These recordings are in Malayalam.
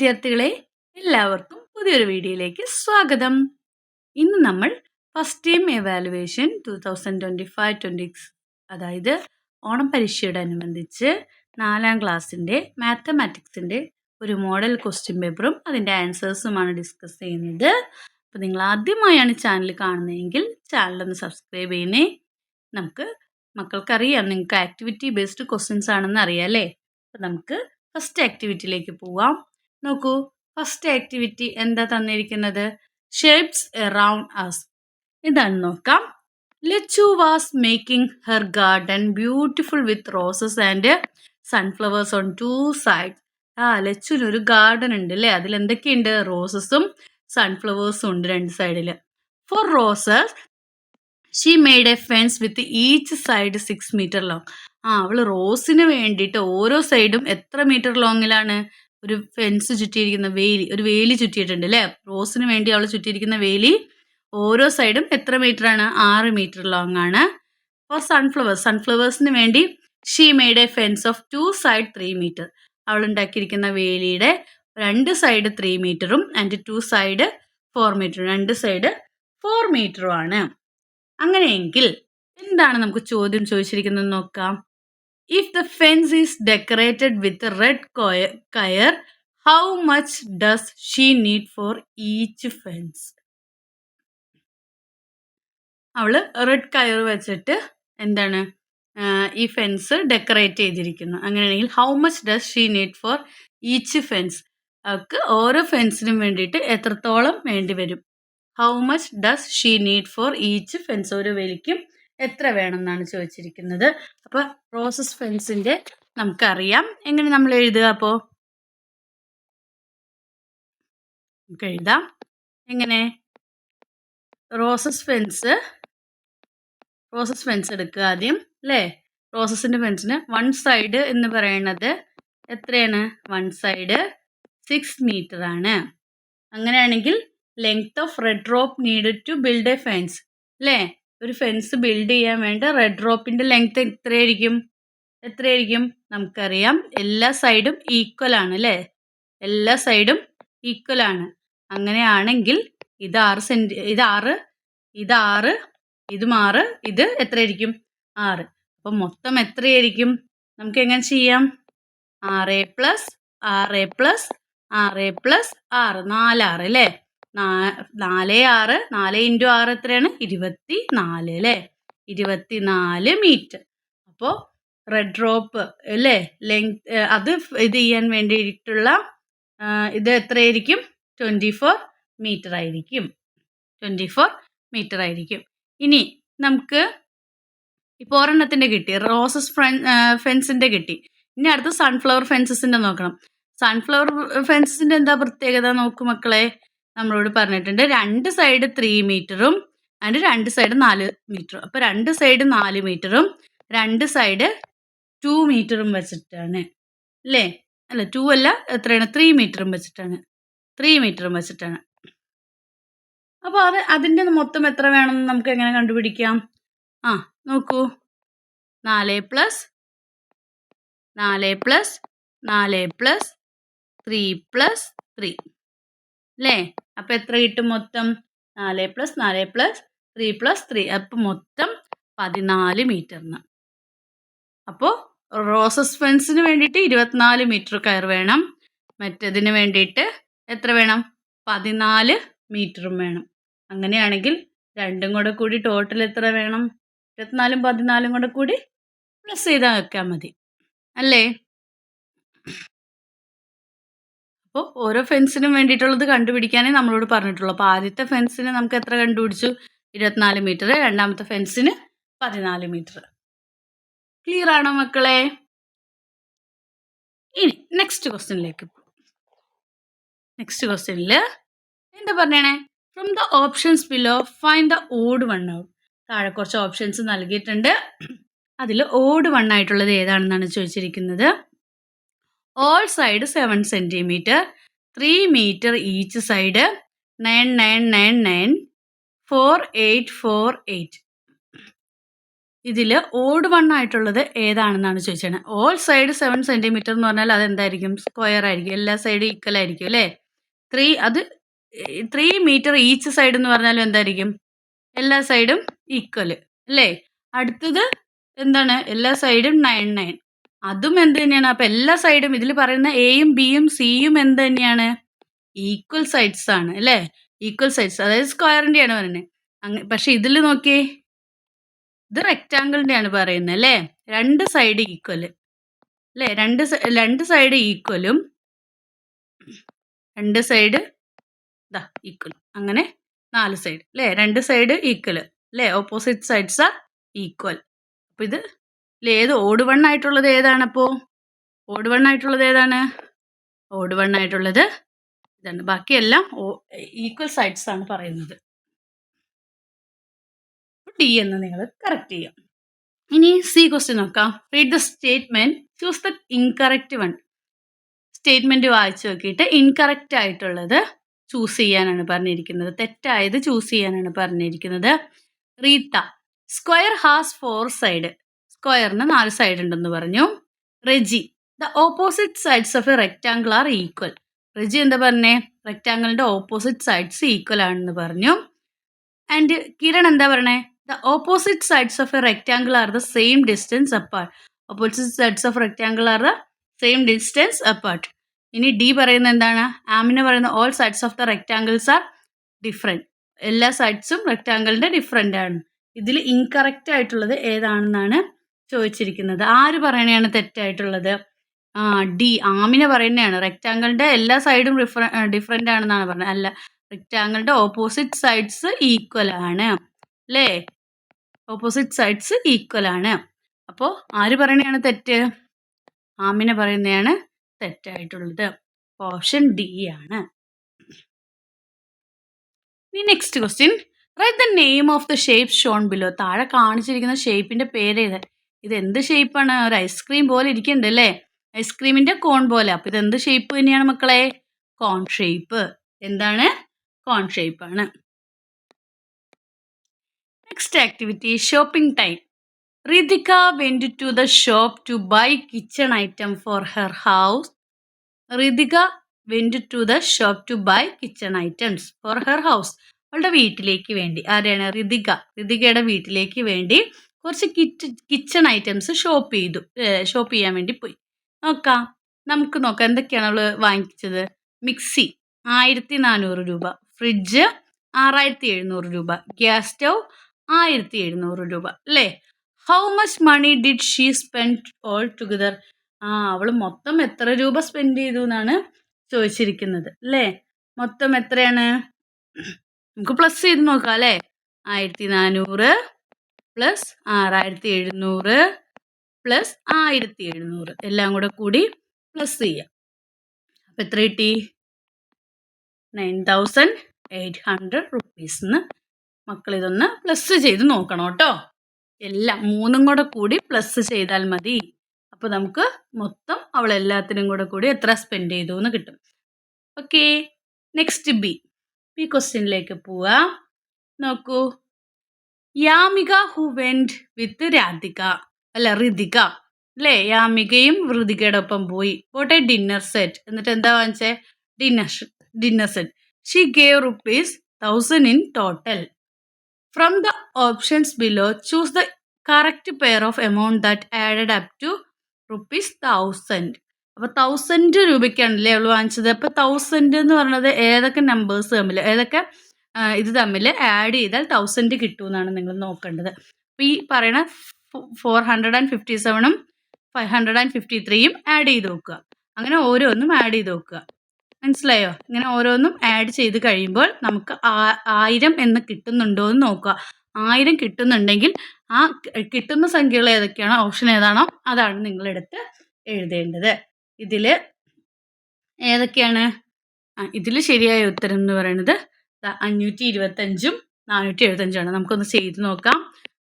വിദ്യാർത്ഥികളെ, എല്ലാവർക്കും പുതിയൊരു വീഡിയോയിലേക്ക് സ്വാഗതം. ഇന്ന് നമ്മൾ ഫസ്റ്റ് ടൈം എവാലുവേഷൻ 2025-26, അതായത് ഓണം പരീക്ഷയോടനുബന്ധിച്ച് 4ാം ക്ലാസ്സിൻ്റെ മാത്തമാറ്റിക്സിൻ്റെ ഒരു മോഡൽ ക്വസ്റ്റ്യൻ പേപ്പറും അതിൻ്റെ ആൻസേഴ്സുമാണ് ഡിസ്കസ് ചെയ്യുന്നത്. അപ്പോൾ നിങ്ങൾ ആദ്യമായാണ് ചാനൽ കാണുന്നതെങ്കിൽ ചാനലൊന്ന് സബ്സ്ക്രൈബ് ചെയ്യണേ. മക്കൾക്കറിയാം നിങ്ങൾക്ക് ആക്ടിവിറ്റി ബേസ്ഡ് ക്വസ്റ്റ്യൻസ് ആണെന്ന് അറിയാം അല്ലേ. അപ്പോൾ നമുക്ക് ഫസ്റ്റ് ആക്ടിവിറ്റിയിലേക്ക് പോവാം. നോക്കൂ, ഫസ്റ്റ് ആക്ടിവിറ്റി എന്താ തന്നിരിക്കുന്നത്? Shapes around us. ഇതാണ് നോക്കാം. Lachu was making her garden beautiful with roses and sunflowers on 2 sides. ലച്ചുവിനൊരു ഗാർഡൻ ഉണ്ട് അല്ലേ. അതിലെന്തൊക്കെയുണ്ട്? റോസസും സൺഫ്ലവേഴ്സും ഉണ്ട് 2 സൈഡിൽ. For roses she made a fence with each side 6 meter long. അവൾ റോസിന് വേണ്ടിയിട്ട് ഓരോ സൈഡും എത്ര മീറ്റർ ലോങ്ങിലാണ് ഒരു ഫെൻസ് ചുറ്റിയിരിക്കുന്ന ഒരു വേലി ചുറ്റിയിട്ടുണ്ട് അല്ലേ. റോസിന് വേണ്ടി അവൾ ചുറ്റിയിരിക്കുന്ന വേലി ഓരോ സൈഡും എത്ര മീറ്ററാണ്? 6 meter ലോങ് ആണ്. ഫോർ സൺഫ്ലവേഴ്സിന് വേണ്ടി she made a fence of 2 sides 3 meter. അവൾ ഉണ്ടാക്കിയിരിക്കുന്ന വേലിയുടെ 2 സൈഡ് 3 meterഉം and 2 side 4 meter, 2 side 4 meter ആണ്. അങ്ങനെയെങ്കിൽ എന്താണ് നമുക്ക് ചോദ്യം ചോദിച്ചിരിക്കുന്നത് നോക്കാം. If the fence is decorated with red coir, how much does she need for each fence? അവള് റെഡ് കയർ വെച്ചിട്ട് എന്താണ് ഈ ഫെൻസ് ഡെക്കറേറ്റ് ചെയ്തിരിക്കുന്നു. അങ്ങനെയാണെങ്കിൽ how much does she need for each fence? അവൾക്ക് ഓരോ ഫെൻസിനും വേണ്ടിയിട്ട് എത്രത്തോളം വേണ്ടി വരും? How much does she need for each fence? ഓരോ വേലിക്കും എത്ര വേണമെന്നാണ് ചോദിച്ചിരിക്കുന്നത്. അപ്പോൾ റോസസ് ഫെൻസിൻ്റെ നമുക്കറിയാം. എങ്ങനെ നമ്മൾ എഴുതുക? അപ്പോൾ നമുക്ക് എഴുതാം. എങ്ങനെ? റോസസ് ഫെൻസ് എടുക്കുക ആദ്യം അല്ലേ. റോസസിൻ്റെ ഫെൻസിന് 1 side എന്ന് പറയുന്നത് എത്രയാണ്? 1 side 6 meter ആണ്. അങ്ങനെയാണെങ്കിൽ length of red rope needed to build a fence അല്ലേ. ഒരു ഫെൻസ് ബിൽഡ് ചെയ്യാൻ വേണ്ട റെഡ് റോപ്പിൻ്റെ ലെങ്ത് എത്രയായിരിക്കും? നമുക്കറിയാം എല്ലാ സൈഡും ഈക്വൽ ആണ് അല്ലേ. എല്ലാ സൈഡും ഈക്വൽ ആണ്. അങ്ങനെയാണെങ്കിൽ ഇത് 6 cm, ഇത് 6, ഇതും 6, ഇത് എത്രയായിരിക്കും? 6. അപ്പം മൊത്തം എത്രയായിരിക്കും? നമുക്ക് എങ്ങനെ ചെയ്യാം? 6 + 6 + 6 + 6, 4 അല്ലേ. 4 6, 4 × 6 എത്രയാണ്? 24 അല്ലേ. 24 meter. അപ്പോൾ റെഡ് റോപ്പ് അല്ലേ ലെങ്ത് അത് ഇത് ചെയ്യാൻ വേണ്ടിയിട്ടുള്ള ഇത് എത്രയായിരിക്കും? 24 meter ആയിരിക്കും. 24 meter ആയിരിക്കും. ഇനി നമുക്ക് ഇപ്പോൾ ഒരെണ്ണത്തിൻ്റെ കിട്ടി, റോസസ് ഫെൻസിൻ്റെ കിട്ടി. ഇനി അടുത്ത് സൺഫ്ലവർ ഫെൻസസിൻ്റെ നോക്കണം. സൺഫ്ലവർ ഫെൻസസിൻ്റെ എന്താ പ്രത്യേകത? നോക്കൂ മക്കളെ, നമ്മളോട് പറഞ്ഞിട്ടുണ്ട് 2 side 3 meterഉം ആൻഡ് 2 side 4 meter. അപ്പോൾ 2 side 4 meterഉം 2 side 2 meterഉം വെച്ചിട്ടാണ് അല്ലേ. അല്ല 2 അല്ല, എത്രയാണ്? 3 meterഉം വെച്ചിട്ടാണ്. 3 meterഉം വെച്ചിട്ടാണ്. അപ്പോൾ അതിൻ്റെ മൊത്തം എത്ര വേണമെന്ന് നമുക്ക് എങ്ങനെ കണ്ടുപിടിക്കാം? നോക്കൂ, 4 + 4 + 4 + 3 + 3 അല്ലേ. അപ്പോൾ എത്ര കിട്ടും മൊത്തം? 4 + 4 + 3 + 3, അപ്പോൾ മൊത്തം 14 meterന്ന്. അപ്പോൾ റോസസ് ഫെൻസിന് വേണ്ടിയിട്ട് 24 meter കയർ വേണം. മറ്റേതിന് വേണ്ടിയിട്ട് എത്ര വേണം? 14 meterഉം വേണം. അങ്ങനെയാണെങ്കിൽ രണ്ടും കൂടെ കൂടി ടോട്ടൽ എത്ര വേണം? 24ഉം 14ഉം കൂടെ കൂടി പ്ലസ് ചെയ്താൽ വെക്കാൻ മതി അല്ലേ. അപ്പോൾ ഓരോ ഫെൻസിനും വേണ്ടിയിട്ടുള്ളത് കണ്ടുപിടിക്കാനേ നമ്മളോട് പറഞ്ഞിട്ടുള്ളൂ. അപ്പോൾ ആദ്യത്തെ ഫെൻസിന് നമുക്ക് എത്ര കണ്ടുപിടിച്ചു? 24 meter. രണ്ടാമത്തെ ഫെൻസിന് 14 meter. ക്ലിയർ ആണോ മക്കളെ? ഇനി നെക്സ്റ്റ് ക്വസ്റ്റ്യനിലേക്ക് പോകും. നെക്സ്റ്റ് ക്വസ്റ്റ്യനിൽ എന്താ പറഞ്ഞേ? From the options below find the odd one out. താഴെ കുറച്ച് ഓപ്ഷൻസ് നൽകിയിട്ടുണ്ട്. അതിൽ ഓഡ് വൺ ആയിട്ടുള്ളത് ഏതാണെന്നാണ് ചോദിച്ചിരിക്കുന്നത്. All side 7 cm, 3 meter each side, 9 9 9 9, 4 8 4 8. ഇതിൽ ഓഡ് വൺ ആയിട്ടുള്ളത് ഏതാണെന്നാണ് ചോദിച്ചത്. ഓൾ സൈഡ് 7 സെൻറ്റിമീറ്റർ എന്ന് പറഞ്ഞാൽ അതെന്തായിരിക്കും? സ്ക്വയർ ആയിരിക്കും. എല്ലാ സൈഡും ഈക്വൽ ആയിരിക്കും അല്ലേ? 3 മീറ്റർ ഈച്ച് സൈഡ് എന്ന് പറഞ്ഞാലും എന്തായിരിക്കും? എല്ലാ സൈഡും ഈക്വൽ അല്ലേ? അടുത്തത് എന്താണ്? എല്ലാ സൈഡും 9 അതും എന്ത് തന്നെയാണ്? അപ്പം എല്ലാ സൈഡും ഇതിൽ പറയുന്ന എയും ബിയും സിയും എന്ത് തന്നെയാണ്? ഈക്വൽ സൈഡ്സ് ആണ് അല്ലേ? ഈക്വൽ സൈഡ്സ്, അതായത് സ്ക്വയറിൻ്റെയാണ് പറയുന്നത്. പക്ഷെ ഇതിൽ നോക്കിയേ, ഇത് റെക്റ്റാങ്കിളിൻ്റെയാണ് പറയുന്നത് അല്ലേ? രണ്ട് സൈഡ് ഈക്വൽ അല്ലേ? രണ്ട് സൈഡ് ഈക്വലും രണ്ട് സൈഡ് ഈക്വൽ, അങ്ങനെ 4 സൈഡ് അല്ലേ? രണ്ട് സൈഡ് ഈക്വൽ അല്ലേ? Opposite sides are equal. അപ്പോൾ ഇത് ഏത് ഓഡ് വൺ ആയിട്ടുള്ളത് ഏതാണ്? അപ്പോൾ ഓഡ് വൺ ആയിട്ടുള്ളത് ഏതാണ്? ഓഡ് വൺ ആയിട്ടുള്ളത് ഇതാണ്. ബാക്കിയെല്ലാം ഈക്വൽ സൈഡ്സ് ആണ് പറയുന്നത്. ഡി എന്ന് നിങ്ങൾ കറക്റ്റ് ചെയ്യാം. ഇനി സി ക്വസ്റ്റ്യൻ നോക്കാം. Read the statement, choose the incorrect one. Statement വായിച്ചു നോക്കിയിട്ട് ഇൻകറക്റ്റ് ആയിട്ടുള്ളത് ചൂസ് ചെയ്യാനാണ് പറഞ്ഞിരിക്കുന്നത്. തെറ്റായത് ചൂസ് ചെയ്യാനാണ് പറഞ്ഞിരിക്കുന്നത്. Reetha, square has 4 side. സ്ക്വയറിന് 4 സൈഡ് ഉണ്ടെന്ന് പറഞ്ഞു. Reji, the opposite sides of a rectangle are equal. Reji എന്താ പറഞ്ഞേ? റെക്റ്റാങ്കിളിന്റെ ഓപ്പോസിറ്റ് സൈഡ്സ് ഈക്വൽ ആണെന്ന് പറഞ്ഞു. ആൻഡ് കിരൺ എന്താ പറഞ്ഞേ? The opposite sides of a rectangle R the same distance apart. Opposite sides of rectangle R the same distance apart. ഇനി ഡി പറയുന്നത് എന്താണ്? ആമിന പറയുന്ന all sides of the rectangles are different. എല്ലാ സൈഡ്സും റെക്റ്റാങ്കിളിൻ്റെ ഡിഫറെൻ്റ് ആണ്. ഇതിൽ ഇൻകറക്റ്റ് ആയിട്ടുള്ളത് ഏതാണെന്നാണ് ചോദിച്ചിരിക്കുന്നത്. ആര് പറയണതാണ് തെറ്റായിട്ടുള്ളത്? ഡി, ആമിന പറയുന്നതാണ്. റെക്റ്റാങ്കിളിൻ്റെ എല്ലാ സൈഡും ഡിഫറെൻ്റ് ആണെന്നാണ് പറഞ്ഞത്. അല്ല, റെക്റ്റാങ്കിളിൻ്റെ ഓപ്പോസിറ്റ് സൈഡ്സ് ഈക്വൽ ആണ് അല്ലേ? ഓപ്പോസിറ്റ് സൈഡ്സ് ഈക്വൽ ആണ്. അപ്പോൾ ആര് പറയണതാണ് തെറ്റ്? ആമിന പറയുന്നതാണ് തെറ്റായിട്ടുള്ളത്. ഓപ്ഷൻ ഡി ആണ്. ഇനി next question, write the name of the shape Sean below. താഴെ കാണിച്ചിരിക്കുന്ന ഷേപ്പിന്റെ പേര് ഏത്? ഇത് എന്ത് ഷേപ്പാണ്? ഒരു ഐസ്ക്രീം പോലെ ഇരിക്കുന്നുണ്ട് അല്ലേ? ഐസ്ക്രീമിന്റെ കോൺ പോലെ. അപ്പൊ ഇത് എന്ത് ഷേപ്പ് തന്നെയാണ് മക്കളെ? Cone shape. എന്താണ്? കോൺ ഷേപ്പ് ആണ്. Next activity, shopping time. Ritika went to the shop to buy kitchen item for her house. Ritika went to the shop to buy kitchen items for her house. അവളുടെ വീട്ടിലേക്ക് വേണ്ടി. ആരെയാണ്? റിതിക. റിതികയുടെ വീട്ടിലേക്ക് വേണ്ടി കുറച്ച് കിച്ചൺ ഐറ്റംസ് ഷോപ്പ് ചെയ്യാൻ വേണ്ടി പോയി. നമുക്ക് നോക്കാം എന്തൊക്കെയാണ് അവൾ വാങ്ങിച്ചത്. മിക്സി 1400 രൂപ, ഫ്രിഡ്ജ് 6700 രൂപ, ഗ്യാസ് സ്റ്റൗ 1700 രൂപ അല്ലേ? How much money did she spend altogether. അവൾ മൊത്തം എത്ര രൂപ സ്പെൻഡ് ചെയ്തു എന്നാണ് ചോദിച്ചിരിക്കുന്നത് അല്ലേ? മൊത്തം എത്രയാണ്? നമുക്ക് പ്ലസ് ചെയ്ത് നോക്കാം അല്ലേ? 1400 പ്ലസ് 6700 പ്ലസ് 1700 എല്ലാം കൂടി പ്ലസ് ചെയ്യാം. അപ്പം എത്ര കിട്ടി? 9800 റുപ്പീസ്. മക്കൾ ഇതൊന്ന് പ്ലസ് ചെയ്ത് നോക്കണം കേട്ടോ. എല്ലാം മൂന്നും കൂടി പ്ലസ് ചെയ്താൽ മതി. അപ്പോൾ നമുക്ക് മൊത്തം അവൾ എല്ലാത്തിനും കൂടി എത്ര സ്പെൻഡ് ചെയ്തു എന്ന് കിട്ടും. ഓക്കെ, നെക്സ്റ്റ് ബി ക്വസ്റ്റ്യനിലേക്ക് പോവാം. നോക്കൂ, Yamika who went with Ritika അല്ലേ? യാമികയും ഋതികയുടെ ഒപ്പം പോയി. Bought a dinner set. എന്നിട്ട് എന്താ വാങ്ങിച്ചേ? Dinner set. She gave ₹1000 in total. From the options below choose the correct pair of amount that added up to ₹1000. അപ്പോൾ 1000 രൂപയ്ക്കാണല്ലേ അവൾ വാങ്ങിച്ചത്. അപ്പോൾ 1000 എന്ന് പറയുന്നത് ഏതൊക്കെ നമ്പേഴ്സ് തമ്മിൽ, ഏതൊക്കെ ഇത് തമ്മിൽ ആഡ് ചെയ്താൽ 1000 കിട്ടുമെന്നാണ് നിങ്ങൾ നോക്കേണ്ടത്. അപ്പോൾ ഈ പറയണ 457ഉം 553യും ആഡ് ചെയ്ത് നോക്കുക. അങ്ങനെ ഓരോന്നും ആഡ് ചെയ്ത് നോക്കുക. മനസ്സിലായോ? ഇങ്ങനെ ഓരോന്നും ആഡ് ചെയ്ത് കഴിയുമ്പോൾ നമുക്ക് 1000 എന്ന് കിട്ടുന്നുണ്ടോ എന്ന് നോക്കുക. 1000 കിട്ടുന്നുണ്ടെങ്കിൽ ആ കിട്ടുന്ന സംഖ്യകൾ ഏതൊക്കെയാണോ, ഓപ്ഷൻ ഏതാണോ അതാണ് നിങ്ങളെടുത്ത് എഴുതേണ്ടത്. ഇതിൽ ഏതൊക്കെയാണ്? ഇതിൽ ശരിയായ ഉത്തരം എന്ന് പറയുന്നത് 525ഉം 475ആണ്. നമുക്കൊന്ന് ചെയ്ത് നോക്കാം.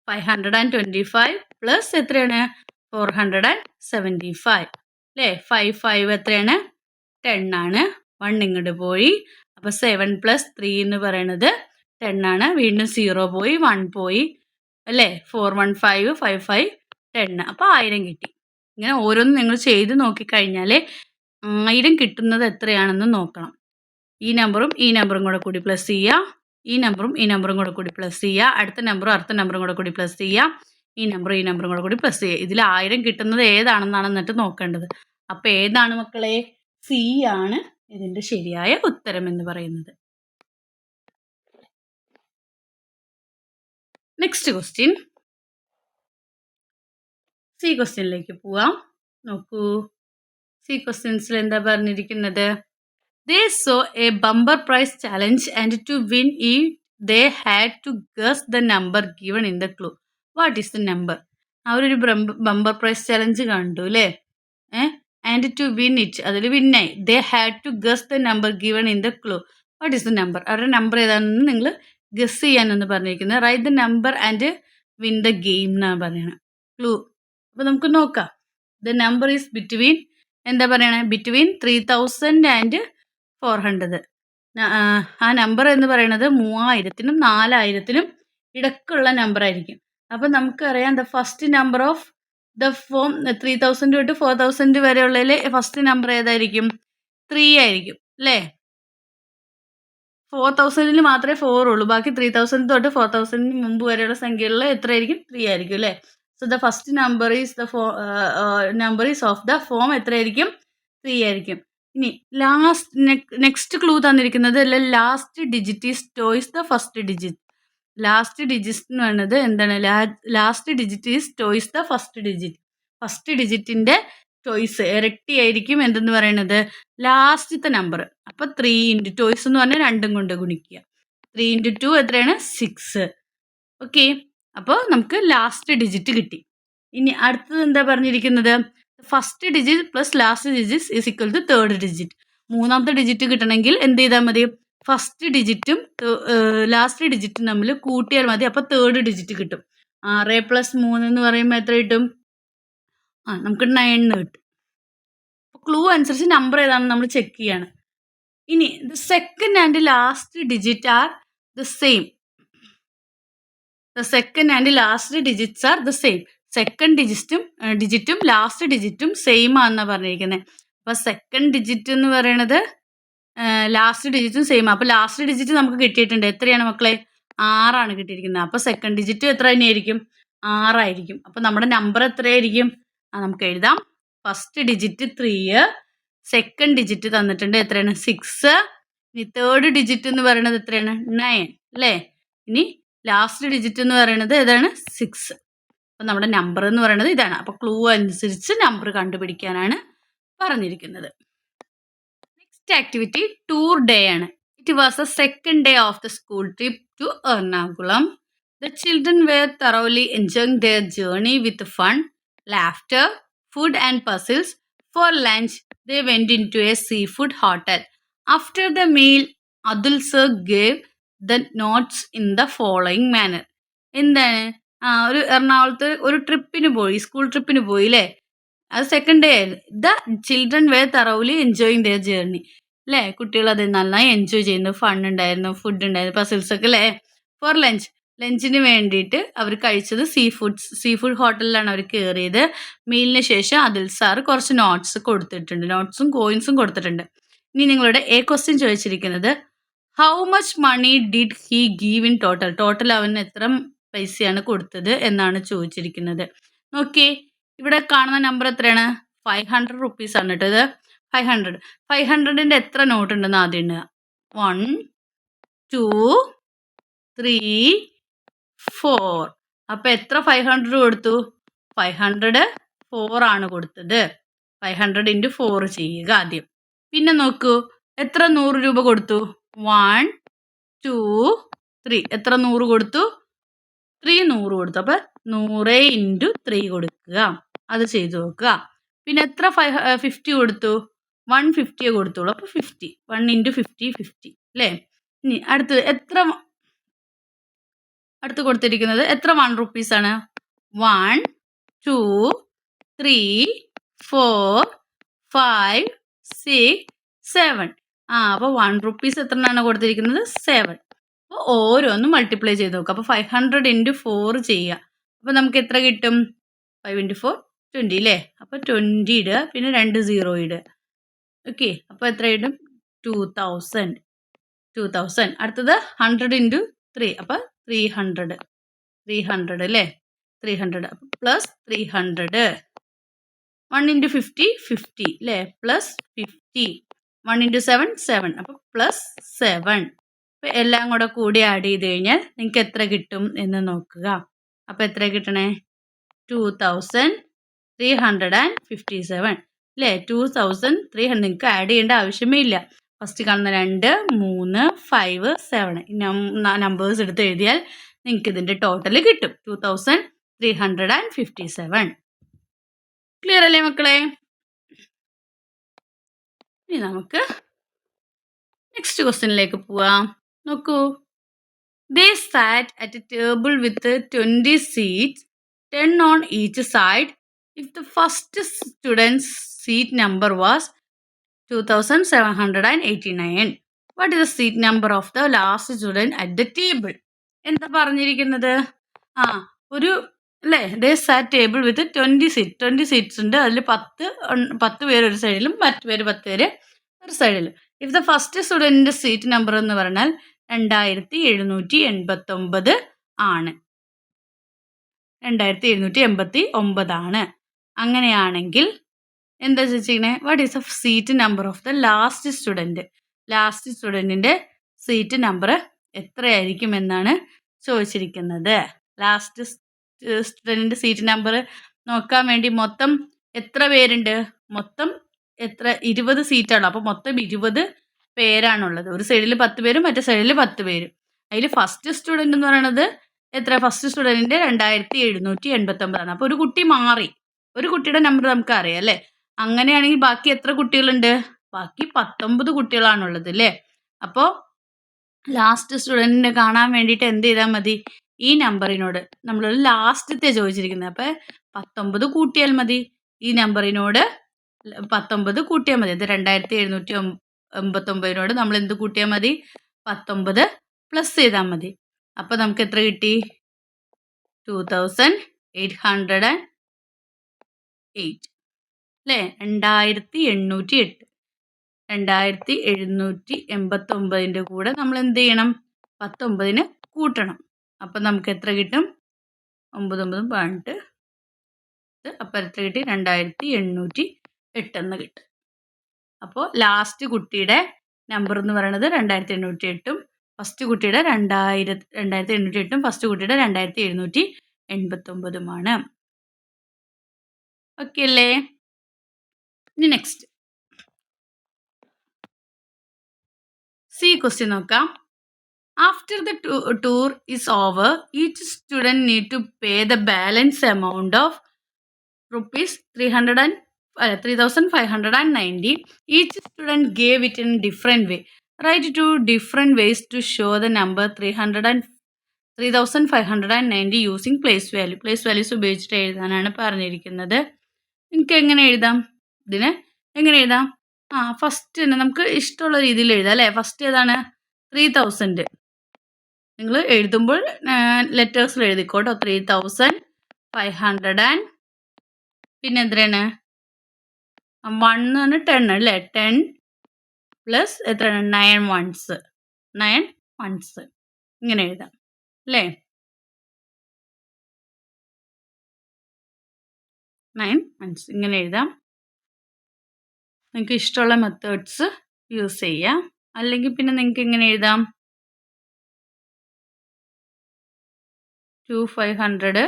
525 പ്ലസ് എത്രയാണ്? 475 അല്ലേ? 5 എത്രയാണ്? 10 ആണ്. 1 ഇങ്ങോട്ട് പോയി. അപ്പോൾ 7 + 3 എന്ന് പറയുന്നത് 10 ആണ്. വീണ്ടും 0 പോയി, 1 പോയി. അല്ലേ? 415 55 10. അപ്പോൾ 1000 കിട്ടി. ഇങ്ങനെ ഓരോന്നും നിങ്ങൾ ചെയ്ത് നോക്കിക്കഴിഞ്ഞാൽ 1000 കിട്ടുന്നത് എത്രയാണെന്ന് നോക്കണം. ഈ നമ്പറും ഈ നമ്പറും കൂടെ കൂടി പ്ലസ് ചെയ്യുക. ഈ നമ്പറും ഈ നമ്പറും കൂടെ കൂടി പ്ലസ് ചെയ്യുക. അടുത്ത നമ്പറും കൂടെ കൂടി പ്ലസ് ചെയ്യുക. ഈ നമ്പറും കൂടെ കൂടി പ്ലസ് ചെയ്യുക. ഇതിൽ 1000 കിട്ടുന്നത് ഏതാണെന്നാണ് എന്നിട്ട് നോക്കേണ്ടത്. അപ്പോൾ ഏതാണ് മക്കളെ? സി ആണ് ഇതിൻ്റെ ശരിയായ ഉത്തരം എന്ന് പറയുന്നത്. Next question. സി ക്വസ്റ്റ്യനിലേക്ക് പോവാം. നോക്കൂ, സി ക്വസ്റ്റ്യൻസിൽ എന്താ പറഞ്ഞിരിക്കുന്നത്? They saw a bumper prize challenge and to win it they had to guess the number given in the clue. What is the number? അവരൊരു ബമ്പർ പ്രൈസ് ചലഞ്ച് കണ്ടു അല്ലേ? ആൻഡ് ടു വിൻ ഇറ്റ്, അതിൽ വിന്നായി. They had to guess the number given in the clue. What is the number? അവരുടെ നമ്പർ ഏതാണെന്ന് നിങ്ങൾ ഗസ് ചെയ്യാനെന്ന് പറഞ്ഞിരിക്കുന്നത്. Right the number and win the game എന്നാണ് പറയുന്നത്. ക്ലൂ. അപ്പോൾ നമുക്ക് നോക്കാം. ദ നമ്പർ ഈസ് ബിറ്റ്വീൻ, എന്താ പറയണേ? Between 3000 and 400. ആ നമ്പർ എന്ന് പറയുന്നത് 3000-നും 4000-നും ഇടക്കുള്ള നമ്പർ ആയിരിക്കും. അപ്പം നമുക്കറിയാം the first number of the form 3000 തൊട്ട് 4000 വരെയുള്ളതിൽ ഫസ്റ്റ് നമ്പർ ഏതായിരിക്കും? 3 ആയിരിക്കും അല്ലേ? 4000-ൽ മാത്രമേ 4 ഉള്ളൂ. ബാക്കി 3000 തൊട്ട് 4000 മുമ്പ് വരെയുള്ള സംഖ്യകളിൽ എത്രയായിരിക്കും? 3 ആയിരിക്കും അല്ലേ? So the first number is number is of the form എത്രയായിരിക്കും? 3 ആയിരിക്കും. ഇനി നെക്സ്റ്റ് ക്ലൂ തന്നിരിക്കുന്നത് last digit is twice the first digit. Last digit എന്ന് പറയുന്നത് എന്താണ്? Last digit is twice the first digit. First ഡിജിറ്റിൻ്റെ ടോയ്സ് ഇരട്ടി ആയിരിക്കും എന്തെന്ന് പറയുന്നത്? ലാസ്റ്റത്തെ നമ്പർ. അപ്പോൾ 3 ഇൻറ്റു ടോയ്സ് എന്ന് പറഞ്ഞാൽ 2 കൊണ്ട് ഗുണിക്കുക. 3 ഇൻറ്റു 2 എത്രയാണ്? 6. ഓക്കെ, അപ്പോൾ നമുക്ക് ലാസ്റ്റ് ഡിജിറ്റ് കിട്ടി. ഇനി അടുത്തത് എന്താ പറഞ്ഞിരിക്കുന്നത്? First digit plus last digit is equal to third digit. മൂന്നാമത്തെ ഡിജിറ്റ് കിട്ടണമെങ്കിൽ എന്ത് ചെയ്താൽ മതി? ഫസ്റ്റ് ഡിജിറ്റും ലാസ്റ്റ് ഡിജിറ്റും തമ്മിൽ കൂട്ടിയാൽ മതി. അപ്പോൾ തേർഡ് ഡിജിറ്റ് കിട്ടും. 6 + 3 എന്ന് പറയുമ്പോൾ എത്ര കിട്ടും? നമുക്ക് 9 കിട്ടും. ക്ലൂ അനുസരിച്ച് നമ്പർ ഏതാണെന്ന് നമ്മൾ ചെക്ക് ചെയ്യാണ്. ഇനി the second and last digit are the same. The second and last digits are the same. Second ഡിജിറ്റും ലാസ്റ്റ് ഡിജിറ്റും സെയിം ആണെന്നാണ് പറഞ്ഞിരിക്കുന്നത്. അപ്പോൾ സെക്കൻഡ് ഡിജിറ്റ് എന്ന് പറയണത് ലാസ്റ്റ് ഡിജിറ്റും സെയിം. അപ്പോൾ ലാസ്റ്റ് ഡിജിറ്റ് നമുക്ക് കിട്ടിയിട്ടുണ്ട്. എത്രയാണ് മക്കളെ? 6 ആണ് കിട്ടിയിരിക്കുന്നത്. അപ്പോൾ സെക്കൻഡ് ഡിജിറ്റ് എത്ര തന്നെയായിരിക്കും? 6 ആയിരിക്കും. അപ്പോൾ നമ്മുടെ നമ്പർ എത്രയായിരിക്കും? നമുക്ക് എഴുതാം. ഫസ്റ്റ് ഡിജിറ്റ് 3, സെക്കൻഡ് ഡിജിറ്റ് തന്നിട്ടുണ്ട് എത്രയാണ്? 6. ഇനി തേർഡ് ഡിജിറ്റ് എന്ന് പറയുന്നത് എത്രയാണ്? 9 അല്ലേ? ഇനി ലാസ്റ്റ് ഡിജിറ്റ് എന്ന് പറയുന്നത് ഏതാണ്? 6. അപ്പോൾ നമ്മുടെ നമ്പർ എന്ന് പറയുന്നത് ഇതാണ്. അപ്പോൾ ക്ലൂ അനുസരിച്ച് നമ്പർ കണ്ടുപിടിക്കാനാണ് പറഞ്ഞിരിക്കുന്നത്. നെക്സ്റ്റ് ആക്ടിവിറ്റി ടൂർ ഡേ ആണ്. It was the second day of the school trip to Ernakulam. The children were thoroughly enjoying their journey with fun, laughter, food and puzzles. For lunch, they went into a seafood hotel. After the meal, Adul sir gave the notes in the following manner. എന്താണ്? ഒരു എറണാകുളത്ത് ഒരു ട്രിപ്പിന് പോയി, സ്കൂൾ ട്രിപ്പിന് പോയി അല്ലേ? അത് സെക്കൻഡ് ഡേ ആയിരുന്നു. The children were thoroughly enjoying their journey അല്ലേ? കുട്ടികൾ അത് നന്നായി എൻജോയ് ചെയ്യുന്നു. ഫൺ ഉണ്ടായിരുന്നു, ഫുഡ് ഉണ്ടായിരുന്നു, പസിൽസ് ഒക്കെ അല്ലേ? ഫോർ ലഞ്ചിന് വേണ്ടിയിട്ട് അവർ കഴിച്ചത് സീ ഫുഡ് ഹോട്ടലിലാണ് അവർ കയറിയത്. മീലിന് ശേഷം അതിൽ സാർ കുറച്ച് നോട്ട്സും കോയിൻസും കൊടുത്തിട്ടുണ്ട്. ഇനി നിങ്ങളുടെ ക്വസ്റ്റ്യൻ ചോദിച്ചിരിക്കുന്നത് how much money did he give in total അവൻ എത്ര പൈസയാണ് കൊടുത്തത് എന്നാണ് ചോദിച്ചിരിക്കുന്നത്. നോക്കിയേ, ഇവിടെ കാണുന്ന നമ്പർ എത്രയാണ്? 500 റുപ്പീസ് ആണ് കേട്ടോ. ഇത് 500ൻ്റെ എത്ര നോട്ട് ഉണ്ടെന്ന് ആദ്യം എണ്ണുക. 1 2 3 4. അപ്പോൾ എത്ര 500 കൊടുത്തു? 504 ആണ് കൊടുത്തത്. 500 × 4 ചെയ്യുക ആദ്യം. പിന്നെ നോക്കൂ, എത്ര 100 രൂപ കൊടുത്തു? 1 2 3. എത്ര 100 കൊടുത്തു? 300 കൊടുത്തു. അപ്പോൾ 100 × 3 കൊടുക്കുക. അത് ചെയ്ത് നോക്കുക. പിന്നെ എത്ര 50 കൊടുത്തു? 150 കൊടുത്തോളൂ. അപ്പോൾ 50. 1 × 50 50 അല്ലേ? ഇനി അടുത്ത് കൊടുത്തിരിക്കുന്നത് എത്ര 1 റുപ്പീസാണ്? 1 2 3 4 5 6 7. അപ്പോൾ 1 റുപ്പീസ് എത്ര എണ്ണമാണ് കൊടുത്തിരിക്കുന്നത്? 7. അപ്പോൾ ഓരോന്നും മൾട്ടിപ്ലൈ ചെയ്ത് നോക്കുക. അപ്പോൾ 500 ഇൻറ്റു 4 ചെയ്യുക. അപ്പോൾ നമുക്ക് എത്ര കിട്ടും? 5 ഇൻറ്റു 4 20 അല്ലേ? അപ്പോൾ 20 ഇടുക, പിന്നെ 2 0 ഇടുക. ഓക്കെ, അപ്പോൾ എത്ര ഇടും? 2000. അടുത്തത് 100 ഇൻറ്റു 3, അപ്പോൾ 300 അല്ലേ? 300 അപ്പോൾ പ്ലസ് 300. 1 ഇൻറ്റു 50 50 അല്ലേ? പ്ലസ് 50. 1 ഇൻറ്റു 7 7, അപ്പോൾ പ്ലസ് 7. അപ്പോൾ എല്ലാം കൂടി ആഡ് ചെയ്ത് കഴിഞ്ഞാൽ നിങ്ങൾക്ക് എത്ര കിട്ടും എന്ന് നോക്കുക. അപ്പോൾ എത്ര കിട്ടണേ? 2357 അല്ലേ? 2300. നിങ്ങൾക്ക് ആഡ് ചെയ്യേണ്ട ആവശ്യമേ ഇല്ല. ഫസ്റ്റ് കാണുന്ന 2 3 5 7 നമ്പേഴ്സ് എടുത്ത് എഴുതിയാൽ നിങ്ങൾക്ക് ഇതിൻ്റെ ടോട്ടൽ കിട്ടും 2357. ക്ലിയർ അല്ലേ മക്കളെ? ഇനി നമുക്ക് നെക്സ്റ്റ് ക്വസ്റ്റ്യനിലേക്ക് പോവാം. നോക്കൂ. They sat at a table with 20 seats, 10 on each side. If the first student's seat number was 2789, what is the seat number of the last student at the table? എന്താ പറഞ്ഞിരിക്കുന്നത്? ഒരു അല്ലേ, ദേ സാറ്റ് ടേബിൾ വിത്ത് 20 സീറ്റ്സ് ഉണ്ട്. അതിൽ 10 പേര് ഒരു സൈഡിലും മറ്റു പേര് 10 പേര് ഒരു സൈഡിലും. ഇഫ് ദ ഫസ്റ്റ് സ്റ്റുഡൻറ്റിൻ്റെ സീറ്റ് നമ്പർ എന്ന് പറഞ്ഞാൽ 2789 ആണ്. 2789 ആണ്. അങ്ങനെയാണെങ്കിൽ എന്താ ചോദിച്ചിരിക്കണേ? What is the seat number of the last student? Last സ്റ്റുഡൻറ്റിൻ്റെ സീറ്റ് നമ്പർ എത്രയായിരിക്കും എന്നാണ് ചോദിച്ചിരിക്കുന്നത്. ലാസ്റ്റ് സ്റ്റുഡൻറ്റിൻ്റെ സീറ്റ് നമ്പർ നോക്കാൻ വേണ്ടി മൊത്തം എത്ര പേരുണ്ട്? മൊത്തം എത്ര? 20 സീറ്റാണ്. അപ്പോൾ മൊത്തം 20 പേരാണുള്ളത്. ഒരു സൈഡിൽ 10 പേരും മറ്റേ സൈഡിൽ 10 പേരും. അതിൽ ഫസ്റ്റ് സ്റ്റുഡൻറ്റ് എന്ന് പറയുന്നത് എത്ര? ഫസ്റ്റ് സ്റ്റുഡൻറ്റിൻ്റെ 2789 ആണ്. അപ്പോൾ ഒരു കുട്ടി മാറി. ഒരു കുട്ടിയുടെ നമ്പർ നമുക്ക് അറിയാം അല്ലേ? അങ്ങനെയാണെങ്കിൽ ബാക്കി എത്ര കുട്ടികളുണ്ട്? ബാക്കി 19 കുട്ടികളാണുള്ളത് അല്ലേ? അപ്പോൾ ലാസ്റ്റ് സ്റ്റുഡൻറ്റിനെ കാണാൻ വേണ്ടിയിട്ട് എന്ത് ചെയ്താൽ മതി? ഈ നമ്പറിനോട് നമ്മൾ ലാസ്റ്റത്തെ ചോദിച്ചിരിക്കുന്നത്, അപ്പോൾ 19 കൂട്ടിയാൽ മതി. ഈ നമ്പറിനോട് 19 കൂട്ടിയാൽ മതി. അത് 2789 നമ്മൾ എന്ത് കൂട്ടിയാൽ മതി? 19 പ്ലസ് ചെയ്താൽ മതി. അപ്പോൾ നമുക്ക് എത്ര കിട്ടി? 2808 അല്ലേ? 2808. 2789 കൂടെ നമ്മൾ എന്ത് ചെയ്യണം? 19 കൂട്ടണം. അപ്പം നമുക്ക് എത്ര കിട്ടും? 9 18. അപ്പം എത്ര കിട്ടി? 2808 എന്ന് കിട്ടും. അപ്പോൾ ലാസ്റ്റ് കുട്ടിയുടെ നമ്പർ എന്ന് പറയുന്നത് 2808ഉം ഫസ്റ്റ് കുട്ടിയുടെ 2808ഉം ഫസ്റ്റ് കുട്ടിയുടെ 2789ഉമാണ്. ഓക്കെ അല്ലേ? ഇനി നെക്സ്റ്റ് സി ക്വസ്റ്റ്യൻ നോക്കാം. After the tour is over, each student need to pay the balance amount of rupees 3590. Each student gave it in a different way. Write 2 different ways to show the number 3590 using place value. Place values ഉപയോഗിച്ചിട്ട് എഴുതാനാണ് പറഞ്ഞിരിക്കുന്നത്. നിങ്ങൾക്ക് എങ്ങനെ എഴുതാം? ഇതിന് എങ്ങനെ എഴുതാം? ഫസ്റ്റ് തന്നെ നമുക്ക് ഇഷ്ടമുള്ള രീതിയിൽ എഴുതാം അല്ലേ? ഫസ്റ്റ് ഏതാണ്? 3000. നിങ്ങൾ എഴുതുമ്പോൾ ലെറ്റേഴ്സിൽ എഴുതിക്കോട്ടോ. 3500 പിന്നെ എത്രയാണ്? 1 എന്ന് പറഞ്ഞാൽ 10 അല്ലേ? 10 പ്ലസ് എത്രയാണ്? 9 ones. ഇങ്ങനെ എഴുതാം അല്ലേ? 9 ones ഇങ്ങനെ എഴുതാം. നിങ്ങൾക്ക് ഇഷ്ടമുള്ള മെത്തേഡ്സ് യൂസ് ചെയ്യാം. അല്ലെങ്കിൽ പിന്നെ നിങ്ങൾക്ക് ഇങ്ങനെ എഴുതാം. 2500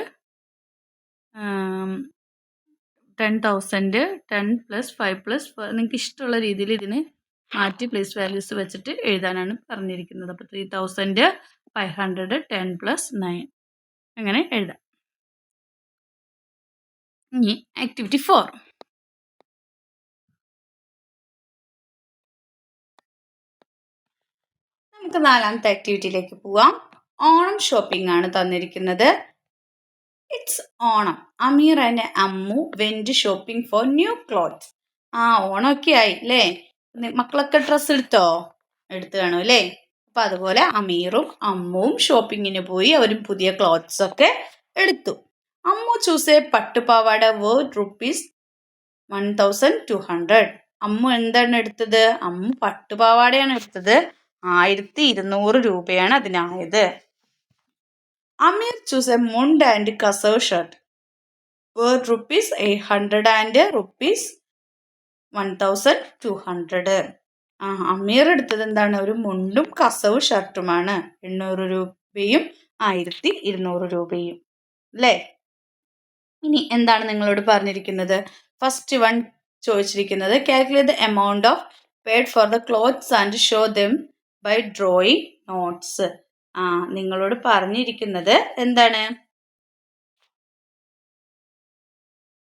10,000 10 പ്ലസ് 5 പ്ലസ് നിങ്ങൾക്ക് ഇഷ്ടമുള്ള രീതിയിൽ ഇതിന് മാറ്റി പ്ലേസ് വാല്യൂസ് വെച്ചിട്ട് എഴുതാനാണ് പറഞ്ഞിരിക്കുന്നത്. അപ്പോൾ 3500 10 പ്ലസ് 9 അങ്ങനെ എഴുതാം. ഇനി ആക്ടിവിറ്റി 4. നമുക്ക് 4ാമത്തെ ആക്ടിവിറ്റിയിലേക്ക് പോവാം. ഓണം ഷോപ്പിംഗ് ആണ് തന്നിരിക്കുന്നത്. It's Onam. Ameer and Ammu went shopping for new clothes. ഓണമൊക്കെ ആയി അല്ലേ? മക്കളൊക്കെ ഡ്രസ്സ് എടുത്തോ? എടുത്തു കാണും അല്ലേ? അപ്പം അതുപോലെ അമീറും അമ്മുവും ഷോപ്പിങ്ങിന് പോയി. അവരും പുതിയ ക്ലോത്ത്സ് ഒക്കെ എടുത്തു. Ammu chose a pattupavada worth ₹1,200. Ammu എന്താണ് എടുത്തത്? അമ്മു പട്ടുപാവാടയാണ് എടുത്തത്. 1200 രൂപയാണ് അതിനായത്. Ameer chose a mundu and kasavu shirt worth ₹800 and ₹1,200. Ameer എടുത്തത് എന്താണ്? ഒരു മുണ്ടും കസവ് ഷർട്ടുമാണ്. 800 രൂപയും 1200 രൂപയും അല്ലേ? ഇനി എന്താണ് നിങ്ങളോട് പറഞ്ഞിരിക്കുന്നത്? ഫസ്റ്റ് വൺ ചോദിച്ചിരിക്കുന്നത് calculate the amount of paid for the clothes and show them by drawing notes. നിങ്ങളോട് പറഞ്ഞിരിക്കുന്നത് എന്താണ്?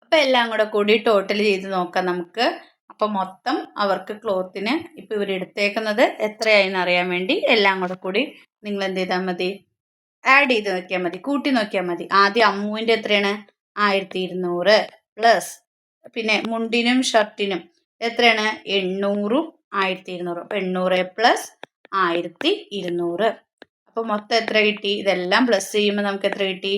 അപ്പം എല്ലാം കൂടി ടോട്ടൽ ചെയ്ത് നോക്കാം നമുക്ക്. അപ്പം മൊത്തം അവർക്ക് ക്ലോത്തിന് ഇപ്പം ഇവരെടുത്തേക്കുന്നത് എത്രയായെന്ന് അറിയാൻ വേണ്ടി എല്ലാം കൂടി നിങ്ങൾ എന്ത് ചെയ്താൽ മതി? ആഡ് ചെയ്ത് നോക്കിയാൽ മതി, കൂട്ടി നോക്കിയാൽ മതി. ആദ്യം അമ്മുവിൻ്റെ എത്രയാണ്? 1200 പ്ലസ് പിന്നെ മുണ്ടിനും ഷർട്ടിനും എത്രയാണ്? 800ഉം 1200. അപ്പം 800 പ്ലസ് 1200. അപ്പോൾ മൊത്തം എത്ര കിട്ടി? ഇതെല്ലാം പ്ലസ് ചെയ്യുമ്പോൾ നമുക്ക് എത്ര കിട്ടി?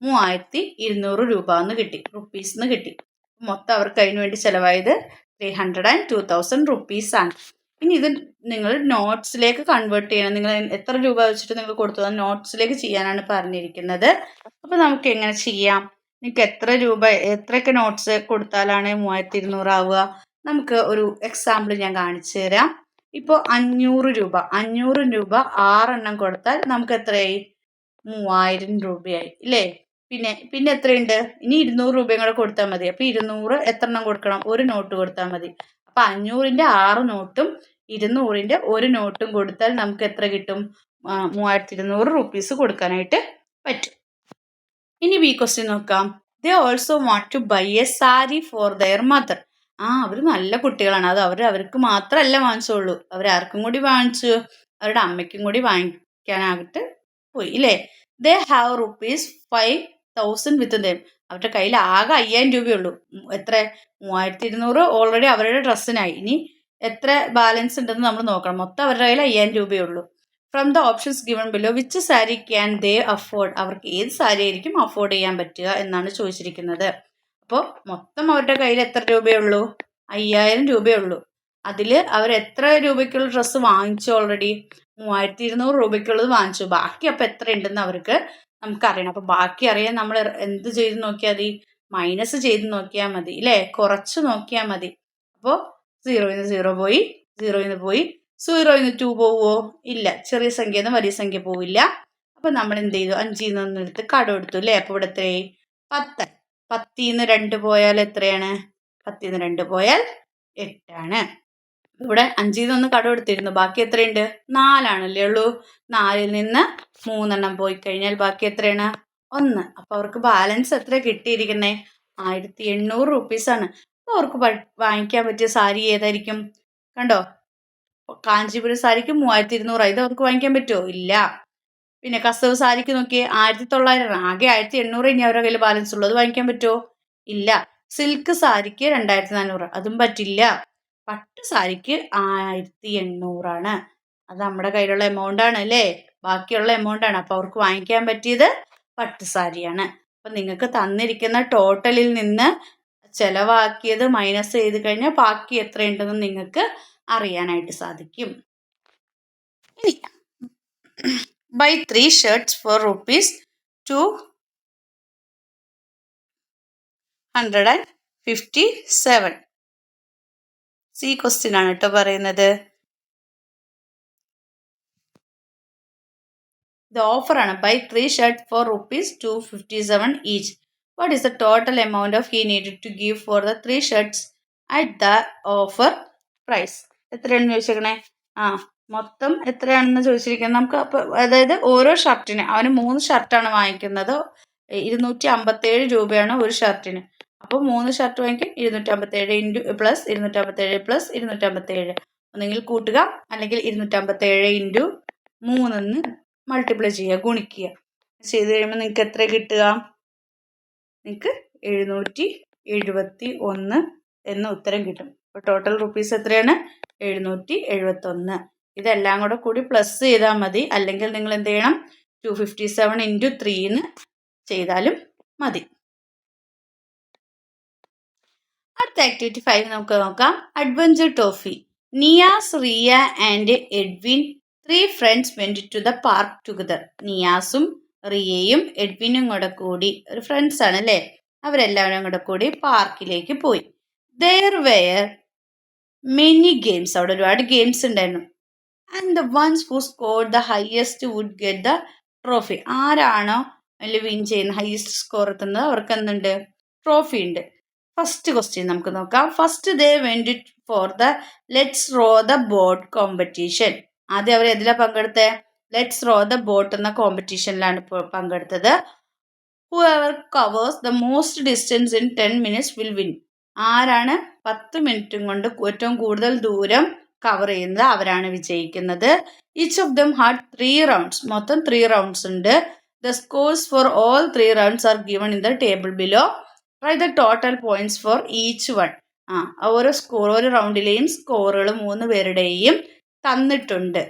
3200 രൂപ എന്ന് കിട്ടി, റുപ്പീസ് കിട്ടി. മൊത്തം അവർക്ക് അതിന് വേണ്ടി ചിലവായത് 302,000 റുപ്പീസാണ്. ഇനി ഇത് നിങ്ങൾ നോട്ട്സിലേക്ക് കൺവേർട്ട് ചെയ്യണം. നിങ്ങൾ എത്ര രൂപ വെച്ചിട്ട് നിങ്ങൾ കൊടുത്തു നോട്ട്സിലേക്ക് ചെയ്യാനാണ് പറഞ്ഞിരിക്കുന്നത്. അപ്പോൾ നമുക്ക് എങ്ങനെ ചെയ്യാം? നിങ്ങൾക്ക് എത്രയൊക്കെ നോട്ട്സ് കൊടുത്താലാണ് 3200 ആവുക? നമുക്ക് ഒരു എക്സാമ്പിൾ ഞാൻ കാണിച്ചു തരാം. ഇപ്പോൾ 500 രൂപ 6 എണ്ണം കൊടുത്താൽ നമുക്ക് എത്രയായി? 3000 രൂപയായി ഇല്ലേ? പിന്നെ എത്രയുണ്ട്? ഇനി 200 രൂപയും കൂടെ കൊടുത്താൽ മതി. അപ്പോൾ 200 എത്ര എണ്ണം കൊടുക്കണം? ഒരു നോട്ട് കൊടുത്താൽ മതി. അപ്പോൾ 500ൻ്റെ 6 നോട്ടും 200ൻ്റെ ഒരു നോട്ടും കൊടുത്താൽ നമുക്ക് എത്ര കിട്ടും? 3200 റുപ്പീസ് കൊടുക്കാനായിട്ട് പറ്റും. ഇനി ബി ക്വസ്റ്റ്യൻ നോക്കാം. They also want to buy a sari for their mother. അവർ നല്ല കുട്ടികളാണ്. അത് അവർക്ക് മാത്രമല്ല വാങ്ങിച്ചോളൂ, അവരാർക്കും കൂടി വാങ്ങിച്ചു? അവരുടെ അമ്മയ്ക്കും കൂടി വാങ്ങിക്കാനായിട്ട് പോയി ഇല്ലേ? ദേ ഹാവ് ₹5,000 വിത്ത് ദം. അവരുടെ കയ്യിൽ ആകെ 5000 രൂപയുള്ളൂ. എത്ര? 3200 ഓൾറെഡി അവരുടെ ഡ്രസ്സിനായി. ഇനി എത്ര ബാലൻസ് ഉണ്ടെന്ന് നമ്മൾ നോക്കണം. മൊത്തം അവരുടെ കയ്യിൽ 5000 രൂപയുള്ളൂ. From the options given below which sari can they afford. അവർക്ക് ഏത് സാരി ആയിരിക്കും അഫോർഡ് ചെയ്യാൻ പറ്റുക എന്നാണ് ചോദിച്ചിരിക്കുന്നത്. അപ്പോൾ മൊത്തം അവരുടെ കയ്യിൽ എത്ര രൂപയുള്ളൂ? 5000 രൂപയുള്ളൂ. അതിൽ അവർ എത്ര രൂപയ്ക്കുള്ള ഡ്രസ്സ് വാങ്ങിച്ചു? ഓൾറെഡി 3200 രൂപയ്ക്കുള്ളത് വാങ്ങിച്ചു. ബാക്കി അപ്പോൾ എത്ര ഉണ്ടെന്ന് അവർക്ക് നമുക്കറിയണം. അപ്പോൾ ബാക്കി അറിയാൻ നമ്മൾ എന്ത് ചെയ്ത് നോക്കിയാൽ മതി? മൈനസ് ചെയ്ത് നോക്കിയാൽ മതി ഇല്ലേ? കുറച്ച് നോക്കിയാൽ മതി. അപ്പോൾ 0 0 പോയി, 0 പോയി. 0 2 പോവുമോ? ഇല്ല. ചെറിയ സംഖ്യ വലിയ സംഖ്യ പോവില്ല. അപ്പം നമ്മൾ എന്ത് ചെയ്തു? 5ൽ നിന്ന് എടുത്ത് കടം എടുത്തു അല്ലേ? അപ്പോൾ ഇവിടെ എത്രയായി? 10. 10ൽ 2 പോയാൽ എത്രയാണ്? 10ൽ 2 പോയാൽ 8 ആണ്. ഇവിടെ 5ൽ കടം എടുത്തിരുന്നു. ബാക്കി എത്രയുണ്ട്? 4 ആണല്ലേ ഉള്ളൂ. 4ൽ നിന്ന് 3 എണ്ണം പോയി കഴിഞ്ഞാൽ ബാക്കി എത്രയാണ്? 1. അപ്പോൾ അവർക്ക് ബാലൻസ് എത്ര കിട്ടിയിരിക്കുന്നത്? 1800 റുപ്പീസാണ്. അപ്പോൾ അവർക്ക് വാങ്ങിക്കാൻ പറ്റിയ സാരി ഏതായിരിക്കും? കണ്ടോ, കാഞ്ചീപുരം സാരിക്ക് 3200. ഇത് അവർക്ക് വാങ്ങിക്കാൻ പറ്റുമോ? ഇല്ല. പിന്നെ കസവ് സാരിക്ക് നോക്കിയേ 1900. ആകെ 1800 ഇനി അവരുടെ കയ്യിൽ ബാലൻസ് ഉള്ളൂ. അത് വാങ്ങിക്കാൻ പറ്റുമോ? ഇല്ല. സിൽക്ക് സാരിക്ക് 2400. അതും പറ്റില്ല. പട്ട് സാരിക്ക് 1800 അത് നമ്മുടെ കയ്യിലുള്ള എമൗണ്ട് ആണ് അല്ലേ? ബാക്കിയുള്ള എമൗണ്ട് ആണ്. അപ്പോൾ അവർക്ക് വാങ്ങിക്കാൻ പറ്റിയത് പട്ട് സാരിയാണ്. അപ്പം നിങ്ങൾക്ക് തന്നിരിക്കുന്ന ടോട്ടലിൽ നിന്ന് ചിലവാക്കിയത് മൈനസ് ചെയ്ത് കഴിഞ്ഞാൽ ബാക്കി എത്രയുണ്ടെന്ന് നിങ്ങൾക്ക് അറിയാനായിട്ട് സാധിക്കും. ഇനി buy 3 shirts for ₹257. C question ആണ് കേട്ടോ പറയുന്നത്. ഇത് ഓഫറാണ്. Buy 3 shirt for ₹257 each. What is the total amount of he needed to give for the 3 shirts at the offer price? എത്രയാണെന്ന് ചോദിച്ചേക്കണേ? മൊത്തം എത്രയാണെന്ന് ചോദിച്ചിരിക്കുന്നത്. നമുക്ക് അപ്പോൾ അതായത് ഓരോ ഷർട്ടിന് അവന് 3 ഷർട്ടാണ് വാങ്ങിക്കുന്നത്. 257 രൂപയാണ് ഒരു ഷർട്ടിന്. അപ്പോൾ 3 ഷർട്ട് വാങ്ങിക്കും. 257 പ്ലസ് 257 പ്ലസ് 257. ഒന്നെങ്കിൽ കൂട്ടുക അല്ലെങ്കിൽ 257 × 3 മൾട്ടിപ്ലൈ ചെയ്യുക, ഗുണിക്കുക. ചെയ്ത് കഴിയുമ്പോൾ നിങ്ങൾക്ക് എത്ര കിട്ടുക? നിങ്ങൾക്ക് 771 എന്ന ഉത്തരം കിട്ടും. അപ്പോൾ ടോട്ടൽ റുപ്പീസ് എത്രയാണ്? 771. ഇതെല്ലാം കൂടെ കൂടി പ്ലസ് ചെയ്താൽ മതി. അല്ലെങ്കിൽ നിങ്ങൾ എന്ത് ചെയ്യണം, 257 ഇൻറ്റു 3 ചെയ്താലും മതി. അടുത്ത ആക്ടിവിറ്റി 5 നമുക്ക് നോക്കാം. Adventure toffee. Niyas, Riya and Edwin 3 friends went to the park together. നിയാസും റിയയും എഡ്വിനും കൂടെ കൂടി, ഒരു ഫ്രണ്ട്സ് ആണ് അല്ലേ, അവരെല്ലാവരും കൂടെ കൂടി പാർക്കിലേക്ക് പോയി. There were many games. അവിടെ ഒരുപാട് ഗെയിംസ് ഉണ്ടായിരുന്നു. And the ones who scored the highest would get the trophy. ആരാണോ അതിൽ വിൻ ചെയ്യുന്ന, ഹയസ്റ്റ് സ്കോർ എത്തുന്നത്, അവർക്ക് എന്തുണ്ട്, ട്രോഫി ഉണ്ട്. ഫസ്റ്റ് ക്വസ്റ്റ്യൻ നമുക്ക് നോക്കാം. First they went for the let's row the boat competition. ആദ്യം അവർ എതിലാണ് പങ്കെടുത്തത്, ലെറ്റ്സ് റോ ദ ബോട്ട് എന്ന കോമ്പറ്റീഷനിലാണ് പങ്കെടുത്തത്. Whoever covers the most distance in 10 minutes will win. ആരാണ് 10 മിനിറ്റും കൊണ്ട് ഏറ്റവും കൂടുതൽ ദൂരം കവർ ചെയ്യുന്നത് അവരാണ് വിജയിക്കുന്നത്. Each of them had 3 rounds. മൊത്തം 3 റൗണ്ട്സ് ഉണ്ട്. The scores for all 3 rounds are given in the table below. Write the total points for each one. ഓരോ റൗണ്ടിലെയും സ്കോറുകൾ 3 പേരുടെയും തന്നിട്ടുണ്ട്.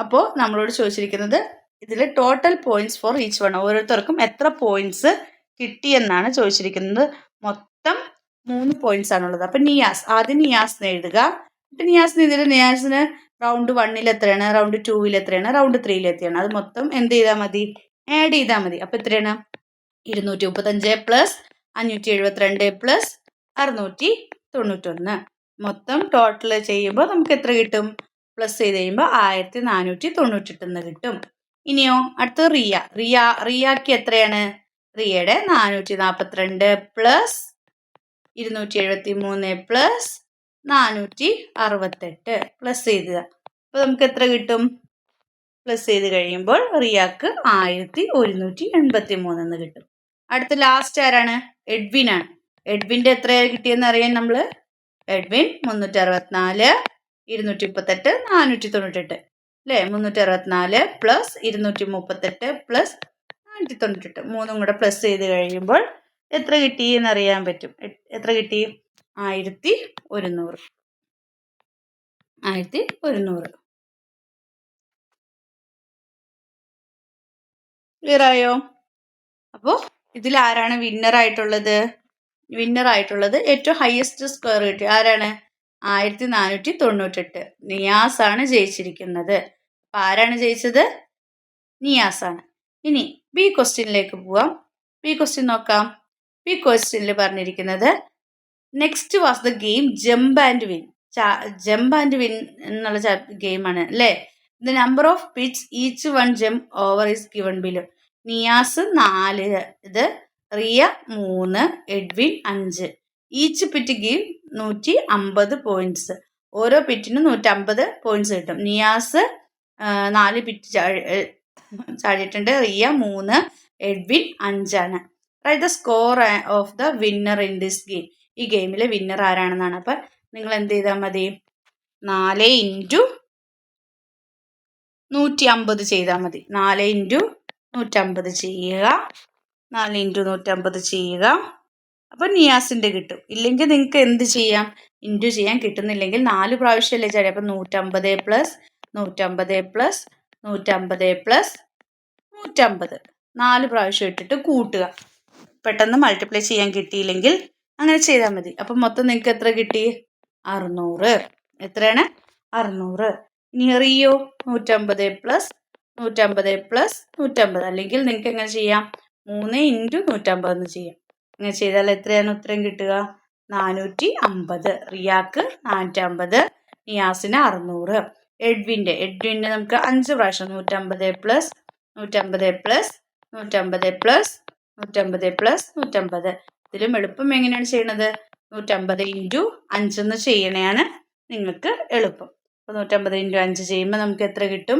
അപ്പോൾ നമ്മളോട് ചോദിച്ചിരിക്കുന്നത് ഇതിൽ total points for each one, ഓരോരുത്തർക്കും എത്ര പോയിന്റ്സ് കിട്ടിയെന്നാണ് ചോദിച്ചിരിക്കുന്നത്. മൊത്തം 3 പോയിന്റ്സ് ആണുള്ളത്. അപ്പം നിയാസ്, ആദ്യം നിയാസിന് എഴുതുക. എന്നിട്ട് നിയാസിന് റൗണ്ട് 1 എത്രയാണ്, റൗണ്ട് 2 എത്രയാണ്, റൗണ്ട് 3 എത്രയാണ്, അത് മൊത്തം എന്ത് ചെയ്താൽ മതി, ആഡ് ചെയ്താൽ മതി. അപ്പം എത്രയാണ്, 235 പ്ലസ് 572 പ്ലസ് 691. മൊത്തം ടോട്ടൽ ചെയ്യുമ്പോൾ നമുക്ക് എത്ര കിട്ടും, പ്ലസ് ചെയ്ത് കഴിയുമ്പോൾ 1498 കിട്ടും. ഇനിയോ അടുത്ത് റിയക്ക് എത്രയാണ്, റിയയുടെ 442 പ്ലസ് 273 പ്ലസ് 468 പ്ലസ് ചെയ്തുക. അപ്പോൾ നമുക്ക് എത്ര കിട്ടും, പ്ലസ് ചെയ്ത് കഴിയുമ്പോൾ റിയാക്ക് 1183 കിട്ടും. അടുത്ത ലാസ്റ്റ് ആരാണ്, എഡ്വിനാണ്. എഡ്വിൻ്റെ എത്ര കിട്ടിയെന്ന് അറിയാൻ നമ്മൾ എഡ്വിൻ 364 238 498 അല്ലേ, 364 പ്ലസ് 238 പ്ലസ് 498 മൂന്നും കൂടെ പ്ലസ് ചെയ്ത് കഴിയുമ്പോൾ എത്ര കിട്ടി എന്നറിയാൻ പറ്റും. എത്ര കിട്ടി, 1100. ക്ലിയർ ആയോ? അപ്പോൾ ഇതിൽ ആരാണ് വിന്നർ ആയിട്ടുള്ളത് ഏറ്റവും ഹയസ്റ്റ് സ്ക്വയർ കിട്ടി ആരാണ്, 1498. നിയാസ് ആണ് ജയിച്ചിരിക്കുന്നത്. അപ്പം ആരാണ് ജയിച്ചത്, നിയാസ് ആണ്. ഇനി ബി ക്വസ്റ്റ്യനിലേക്ക് പോവാം. ബി ക്വസ്റ്റ്യൻ നോക്കാം. ബി ക്വസ്റ്റ്യനിൽ പറഞ്ഞിരിക്കുന്നത് next was the game jump and win. Jump and win എന്നുള്ള ഗെയിമാണ് അല്ലേ. The number of pitch each one jump over is given below. Niyas 4, ഇത് Riya 3, Edwin 5. Each pit give 150 points. ഓരോ പിറ്റിനും 150 പോയിന്റ്സ് കിട്ടും. നിയാസ് 4 പിറ്റ് ചാടിയിട്ടുണ്ട്, Riya 3, Edwin 5. Right the score of the winner in this game. ഈ ഗെയിമിലെ വിന്നർ ആരാണെന്നാണ്. അപ്പം നിങ്ങൾ എന്ത് ചെയ്താൽ മതി, 4 ഇൻറ്റു 150 ചെയ്താൽ മതി. 4 ഇൻറ്റു 150 ചെയ്യുക. 4 ഇൻറ്റു 150 ചെയ്യുക. അപ്പം നിയാസിൻ്റെ കിട്ടും. ഇല്ലെങ്കിൽ നിങ്ങൾക്ക് എന്ത് ചെയ്യാം, ഇൻറ്റു ചെയ്യാൻ. കിട്ടുന്നില്ലെങ്കിൽ 4 പ്രാവശ്യമല്ലേ ചാടി. അപ്പം 150 പ്ലസ് 150 പ്ലസ് 150 പ്ലസ് 150 4 പ്രാവശ്യം ഇട്ടിട്ട് കൂട്ടുക. പെട്ടെന്ന് മൾട്ടിപ്ലൈ ചെയ്യാൻ കിട്ടിയില്ലെങ്കിൽ അങ്ങനെ ചെയ്താൽ മതി. അപ്പം മൊത്തം നിങ്ങൾക്ക് എത്ര കിട്ടി, 600. എത്രയാണ്, 600. ഇനി റിയോ 150 പ്ലസ് 150 പ്ലസ് 150. അല്ലെങ്കിൽ നിങ്ങൾക്ക് എങ്ങനെ ചെയ്യാം, 3 ഇൻറ്റു 150 എന്ന് ചെയ്യാം. അങ്ങനെ ചെയ്താൽ എത്രയാണ് ഉത്തരം കിട്ടുക, 450. റിയാക്ക് 450, നിയാസിന് 600. എഡ്വിൻ്റെ നമുക്ക് 5 പ്രാവശ്യം 150 പ്ലസ് 150 പ്ലസ് 150 പ്ലസ് 150 പ്ലസ് 150. ഇതിലും എളുപ്പം എങ്ങനെയാണ് ചെയ്യണത്, 150 ഇൻറ്റു 5 എന്ന് ചെയ്യണതാണ് നിങ്ങൾക്ക് എളുപ്പം. അപ്പോൾ 150 ഇൻറ്റു 5 ചെയ്യുമ്പോൾ നമുക്ക് എത്ര കിട്ടും,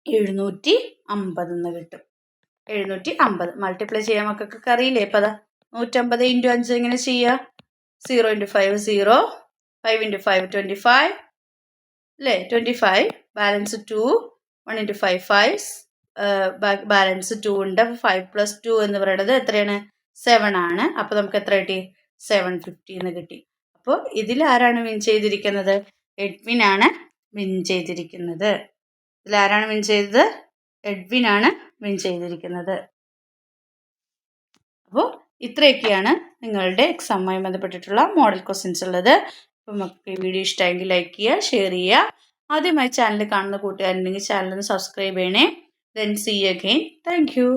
750 എന്ന് കിട്ടും. 750 മൾട്ടിപ്ലൈ ചെയ്യാൻ മക്കൾക്ക് അറിയില്ലേ. അപ്പോൾ അതാ 150 ഇൻറ്റു 5 എങ്ങനെ ചെയ്യുക, 0 ഇൻറ്റു 5 0, 5 ഇൻറ്റു 5 25 അല്ലേ, 25. ബാലൻസ് 2, 1 ഇൻറ്റു 5 5, ബാലൻസ് 2 ഉണ്ട്. 5 പ്ലസ് 2 എന്ന് പറയുന്നത് എത്രയാണ്, 7 ആണ്. അപ്പോൾ നമുക്ക് എത്ര കിട്ടി, 750 എന്ന് കിട്ടി. അപ്പോൾ ഇതിൽ ആരാണ് വിൻ ചെയ്തിരിക്കുന്നത്, എഡ്വിൻ ആണ് വിൻ ചെയ്തിരിക്കുന്നത്. ഇതിലാരാണ് വിൻ ചെയ്തത്? എഡ്വിനാണ് വിൻ ചെയ്തിരിക്കുന്നത്. അപ്പോൾ ഇത്രയൊക്കെയാണ് നിങ്ങളുടെ എക്സാമുമായി ബന്ധപ്പെട്ടിട്ടുള്ള മോഡൽ ക്വസ്റ്റ്യൻസ് ഉള്ളത്. അപ്പോൾ നമുക്ക് ഈ വീഡിയോ ഇഷ്ടമായെങ്കിൽ ലൈക്ക് ചെയ്യുക, ഷെയർ ചെയ്യുക. ആദ്യമായി ചാനൽ കാണുന്ന കൂട്ടുകാരുണ്ടെങ്കിൽ ചാനൽ ഒന്ന് സബ്സ്ക്രൈബ് ചെയ്യണേ. Then see you again. Thank U.